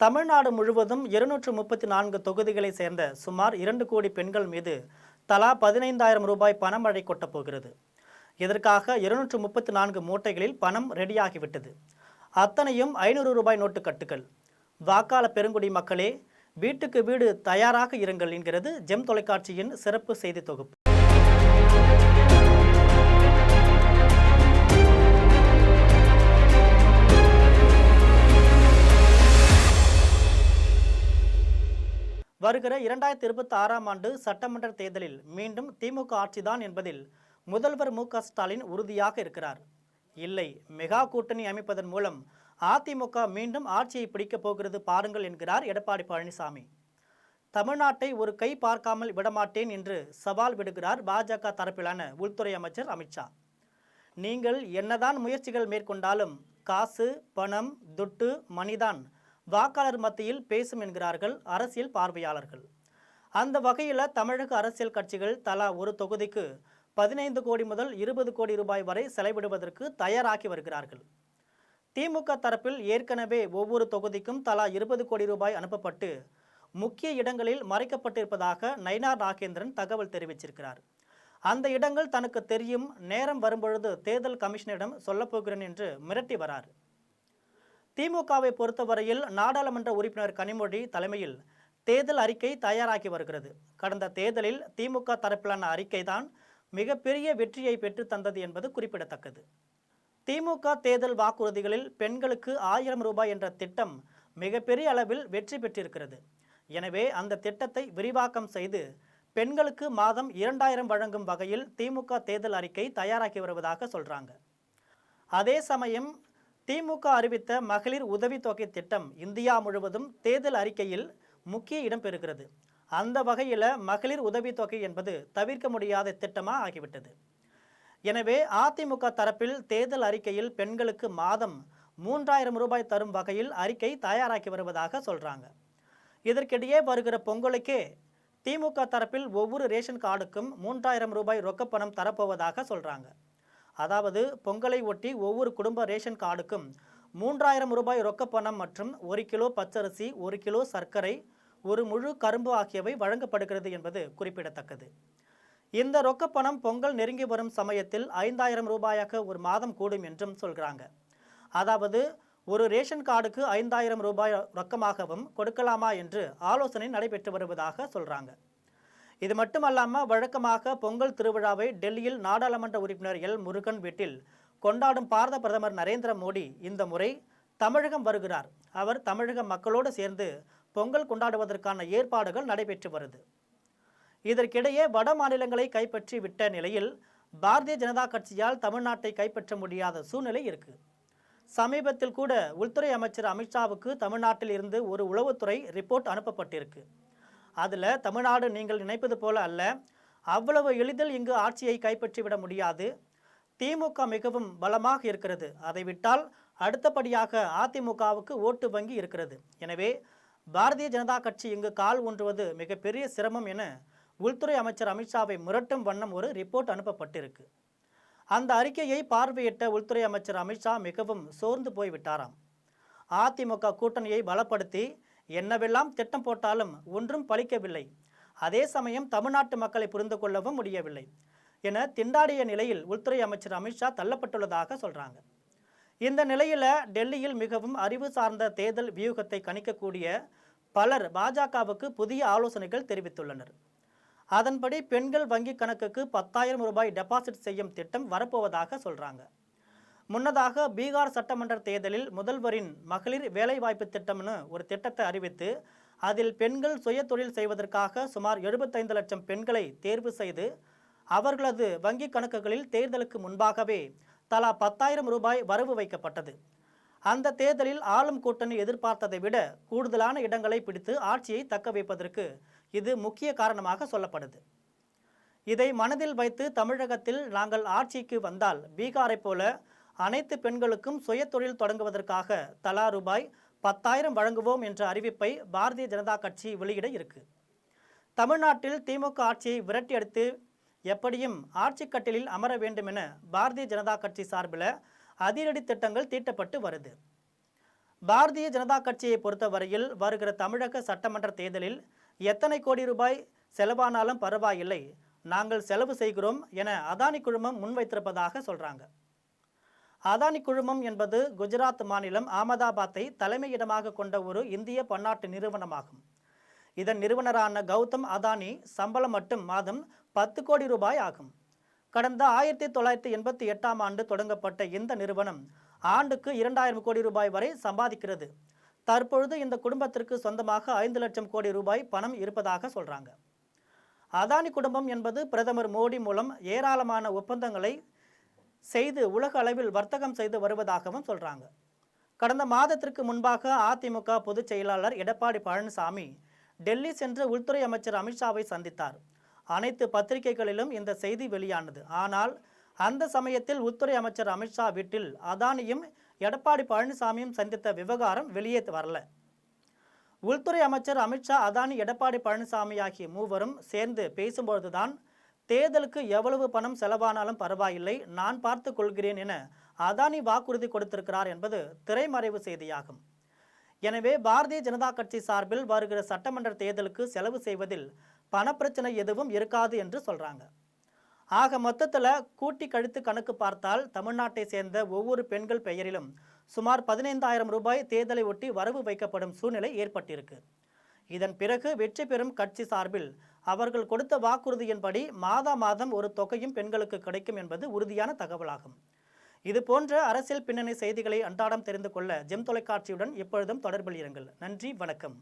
தமிழ்நாடு முழுவதும் 234 தொகுதிகளை சேர்ந்த சுமார் 2 கோடி பெண்கள் மீது தலா 15,000 ரூபாய் பணமழை கொட்டப் போகிறது. இதற்காக 234 மூட்டைகளில் பணம் ரெடியாகிவிட்டது. அத்தனையும் 500 ரூபாய் நோட்டு கட்டுகள். வாக்காள பெருங்குடி மக்களே, வீட்டுக்கு வீடு தயாராக இருங்கள் என்கிறது ஜெம் தொலைக்காட்சியின் சிறப்பு செய்தி தொகுப்பு. வருகிற 2026ஆம் ஆண்டு சட்டமன்ற தேர்தலில் மீண்டும் திமுக ஆட்சிதான் என்பதில் முதல்வர் மு.க. ஸ்டாலின் உறுதியாக இருக்கிறார். இல்லை, மெகா கூட்டணி அமைப்பதன் மூலம் அதிமுக மீண்டும் ஆட்சியை பிடிக்கப் போகிறது பாருங்கள் என்கிறார் எடப்பாடி பழனிசாமி. தமிழ்நாட்டை ஒரு கை பார்க்காமல் விடமாட்டேன் என்று சவால் விடுகிறார் பாஜக தரப்பிலான உள்துறை அமைச்சர் அமித்ஷா. நீங்கள் என்னதான் முயற்சிகள் மேற்கொண்டாலும் காசு, பணம், துட்டு, மணிதான் வாக்காளர் மத்தியில் பேசும் என்கிறார்கள் அரசியல் பார்வையாளர்கள். அந்த வகையில் தமிழக அரசியல் கட்சிகள் தலா ஒரு தொகுதிக்கு 15 கோடி முதல் 20 கோடி ரூபாய் வரை செலவிடுவதற்கு தயாராகி வருகிறார்கள். திமுக தரப்பில் ஏற்கனவே ஒவ்வொரு தொகுதிக்கும் தலா 20 கோடி ரூபாய் அனுப்பப்பட்டு முக்கிய இடங்களில் மறைக்கப்பட்டிருப்பதாக நயினார் நாகேந்திரன் தகவல் தெரிவிச்சிருக்கிறார். அந்த இடங்கள் தனக்கு தெரியும், நேரம் வரும்பொழுது தேர்தல் கமிஷனிடம் சொல்லப்போகிறேன் என்று மிரட்டி வரார். திமுகவை பொறுத்தவரையில் நாடாளுமன்ற உறுப்பினர் கனிமொழி தலைமையில் தேர்தல் அறிக்கை தயாராகி வருகிறது. கடந்த தேர்தலில் திமுக தரப்பிலான அறிக்கைதான் மிகப்பெரிய வெற்றியை பெற்று தந்தது என்பது குறிப்பிடத்தக்கது. திமுக தேர்தல் வாக்குறுதிகளில் பெண்களுக்கு 1000 ரூபாய் என்ற திட்டம் மிகப்பெரிய அளவில் வெற்றி பெற்றிருக்கிறது. எனவே அந்த திட்டத்தை விரிவாக்கம் செய்து பெண்களுக்கு மாதம் 2000 வழங்கும் வகையில் திமுக தேர்தல் அறிக்கை தயாராகி வருவதாக சொல்றாங்க. அதே சமயம் திமுக அறிவித்த மகளிர் உதவித்தொகை திட்டம் இந்தியா முழுவதும் தேர்தல் அறிக்கையில் முக்கிய இடம் பெறுகிறது. அந்த வகையில் மகளிர் உதவித்தொகை என்பது தவிர்க்க முடியாத திட்டமாக ஆகிவிட்டது. எனவே அதிமுக தரப்பில் தேர்தல் அறிக்கையில் பெண்களுக்கு மாதம் 3000 ரூபாய் தரும் வகையில் அறிக்கை தயாராக்கி வருவதாக சொல்றாங்க. இதற்கிடையே வருகிற பொங்கலுக்கே திமுக தரப்பில் ஒவ்வொரு ரேஷன் கார்டுக்கும் 3000 ரூபாய் ரொக்கப்பணம் தரப்போவதாக சொல்றாங்க. அதாவது பொங்கலை ஒட்டி ஒவ்வொரு குடும்ப ரேஷன் கார்டுக்கும் 3000 ரூபாய் ரொக்கப்பணம் மற்றும் 1 கிலோ பச்சரிசி, 1 கிலோ சர்க்கரை, ஒரு முழு கரும்பு ஆகியவை வழங்கப்படுகிறது என்பது குறிப்பிடத்தக்கது. இந்த ரொக்கப்பணம் பொங்கல் நெருங்கி வரும் சமயத்தில் 5000 ரூபாயாக ஒரு மாதம் கூடும் என்றும் சொல்கிறாங்க. அதாவது ஒரு ரேஷன் கார்டுக்கு 5000 ரூபாய் ரொக்கமாகவும் கொடுக்கலாமா என்று ஆலோசனை நடைபெற்று வருவதாக சொல்கிறாங்க. இது மட்டுமல்லாமல் வழக்கமாக பொங்கல் திருவிழாவை டெல்லியில் நாடாளுமன்ற உறுப்பினர் எல். முருகன் வீட்டில் கொண்டாடும் பாரத பிரதமர் நரேந்திர மோடி இந்த முறை தமிழகம் வருகிறார். அவர் தமிழக மக்களோடு சேர்ந்து பொங்கல் கொண்டாடுவதற்கான ஏற்பாடுகள் நடைபெற்று வருது. இதற்கிடையே வட மாநிலங்களை கைப்பற்றி விட்ட நிலையில் பாரதிய ஜனதா கட்சியால் தமிழ்நாட்டை கைப்பற்ற முடியாத சூழ்நிலை இருக்கு. சமீபத்தில் கூட உள்துறை அமைச்சர் அமித்ஷாவுக்கு தமிழ்நாட்டில் இருந்து ஒரு உளவுத்துறை ரிப்போர்ட் அனுப்பப்பட்டிருக்கு. அதில் தமிழ்நாடு நீங்கள் நினைப்பது போல அல்ல, அவ்வளவு எளிதில் இங்கு ஆட்சியை கைப்பற்றிவிட முடியாது, திமுக மிகவும் பலமாக இருக்கிறது, அதை விட்டால் அடுத்தபடியாக அதிமுகவுக்கு ஓட்டு வங்கி இருக்கிறது, எனவே பாரதிய ஜனதா கட்சி இங்கு கால் ஊன்றுவது மிகப்பெரிய சிரமம் என உள்துறை அமைச்சர் அமித்ஷாவை மிரட்டும் வண்ணம் ஒரு ரிப்போர்ட் அனுப்பப்பட்டிருக்கு. அந்த அறிக்கையை பார்வையிட்ட உள்துறை அமைச்சர் அமித்ஷா மிகவும் சோர்ந்து போய்விட்டாராம். அதிமுக கூட்டணியை பலப்படுத்தி என்னவெல்லாம் திட்டம் போட்டாலும் ஒன்றும் பலிக்கவில்லை, அதே சமயம் தமிழ்நாட்டு மக்களை புரிந்து கொள்ளவும் முடியவில்லை என திண்டாடிய நிலையில் உள்துறை அமைச்சர் அமித்ஷா தள்ளப்பட்டுள்ளதாக சொல்றாங்க. இந்த நிலையில டெல்லியில் மிகவும் அறிவு சார்ந்த தேர்தல் வியூகத்தை கணிக்கக்கூடிய பலர் பாஜகவுக்கு புதிய ஆலோசனைகள் தெரிவித்துள்ளனர். அதன்படி பெண்கள் வங்கி கணக்குக்கு 10,000 ரூபாய் டெபாசிட் செய்யும் திட்டம் வரப்போவதாக சொல்றாங்க. முன்னதாக பீகார் சட்டமன்ற தேர்தலில் முதல்வரின் மகளிர் வேலைவாய்ப்பு திட்டம்னு ஒரு திட்டத்தை அறிவித்து அதில் பெண்கள் சுய தொழில் செய்வதற்காக சுமார் 75 லட்சம் பெண்களை தேர்வு செய்து அவர்களது வங்கி கணக்குகளில் தேர்தலுக்கு முன்பாகவே தலா 10,000 ரூபாய் வரவு வைக்கப்பட்டது. அந்த தேர்தலில் ஆளும் கூட்டணி எதிர்பார்த்ததை விட கூடுதலான இடங்களை பிடித்து ஆட்சியை தக்க வைப்பதற்கு இது முக்கிய காரணமாக சொல்லப்படுது. இதை மனதில் வைத்து தமிழகத்தில் நாங்கள் ஆட்சிக்கு வந்தால் பீகாரை போல அனைத்து பெண்களுக்கும் சுய தொழில் தொடங்குவதற்காக தலா ரூபாய் 10,000 வழங்குவோம் என்ற அறிவிப்பை பாரதிய ஜனதா கட்சி வெளியிட இருக்கு. தமிழ்நாட்டில் திமுக ஆட்சியை விரட்டி அடித்து எப்படியும் ஆட்சி கட்டிலில் அமர வேண்டும் என பாரதிய ஜனதா கட்சி சார்பில் அதிரடி திட்டங்கள் தீட்டப்பட்டு வருது. பாரதிய ஜனதா கட்சியை பொறுத்தவரையில் வருகிற தமிழக சட்டமன்ற தேர்தலில் எத்தனை கோடி ரூபாய் செலவானாலும் பரவாயில்லை, நாங்கள் செலவு செய்கிறோம் என அதானி குழுமம் முன்வைத்திருப்பதாக சொல்றாங்க. அதானி குழுமம் என்பது குஜராத் மாநிலம் அகமதாபாத்தை தலைமையிடமாக கொண்ட ஒரு இந்திய பன்னாட்டு நிறுவனமாகும். இதன் நிறுவனரான கௌதம் அதானி சம்பளம் மட்டும் மாதம் 10 கோடி ரூபாய் ஆகும். கடந்த 1988ஆம் ஆண்டு தொடங்கப்பட்ட இந்த நிறுவனம் ஆண்டுக்கு 2000 கோடி ரூபாய் வரை சம்பாதிக்கிறது. தற்பொழுது இந்த குடும்பத்திற்கு சொந்தமாக 5 லட்சம் கோடி ரூபாய் பணம் இருப்பதாக சொல்றாங்க. அதானி குடும்பம் என்பது பிரதமர் மோடி மூலம் ஏராளமான ஒப்பந்தங்களை செய்து உலக அளவில் வர்த்தகம் செய்து வருவதாகவும் சொல்றாங்க. கடந்த மாதத்திற்கு முன்பாக அதிமுக பொதுச் செயலாளர் எடப்பாடி பழனிசாமி டெல்லி சென்று உள்துறை அமைச்சர் அமித்ஷாவை சந்தித்தார். அனைத்து பத்திரிகைகளிலும் இந்த செய்தி வெளியானது. ஆனால் அந்த சமயத்தில் உள்துறை அமைச்சர் அமித்ஷா வீட்டில் அதானியும் எடப்பாடி பழனிசாமியும் சந்தித்த விவகாரம் வெளியே வரல. உள்துறை அமைச்சர் அமித்ஷா, அதானி, எடப்பாடி பழனிசாமி ஆகிய மூவரும் சேர்ந்து பேசும்பொழுதுதான் தேர்தலுக்கு எவ்வளவு பணம் செலவானாலும் பரவாயில்லை, நான் பார்த்து கொள்கிறேன் என அதானி வாக்குறுதி கொடுத்திருக்கிறார் என்பது திரைமறைவு செய்தியாகும். எனவே பாரதிய ஜனதா கட்சி சார்பில் வருகிற சட்டமன்ற தேர்தலுக்கு செலவு செய்வதில் பணப்பிரச்சனை எதுவும் இருக்காது என்று சொல்றாங்க. ஆக மொத்தத்தில் கூட்டி கழித்து கணக்கு பார்த்தால் தமிழ்நாட்டை சேர்ந்த ஒவ்வொரு பெண்கள் பெயரிலும் சுமார் 15,000 ரூபாய் தேர்தலை ஒட்டி வரவு வைக்கப்படும் சூழ்நிலை ஏற்பட்டிருக்கு. இதன் பிறகு வெற்றி பெறும் கட்சி சார்பில் அவர்கள் கொடுத்த வாக்குறுதியின்படி மாதம் ஒரு தொகையும் பெண்களுக்கு கிடைக்கும் என்பது உறுதியான தகவலாகும். இது போன்ற அரசியல் பின்னணி செய்திகளை அன்றாடம் தெரிந்து கொள்ள ஜெம் தொலைக்காட்சியுடன் எப்பொழுதும் தொடர்பில் இருங்கள். நன்றி, வணக்கம்.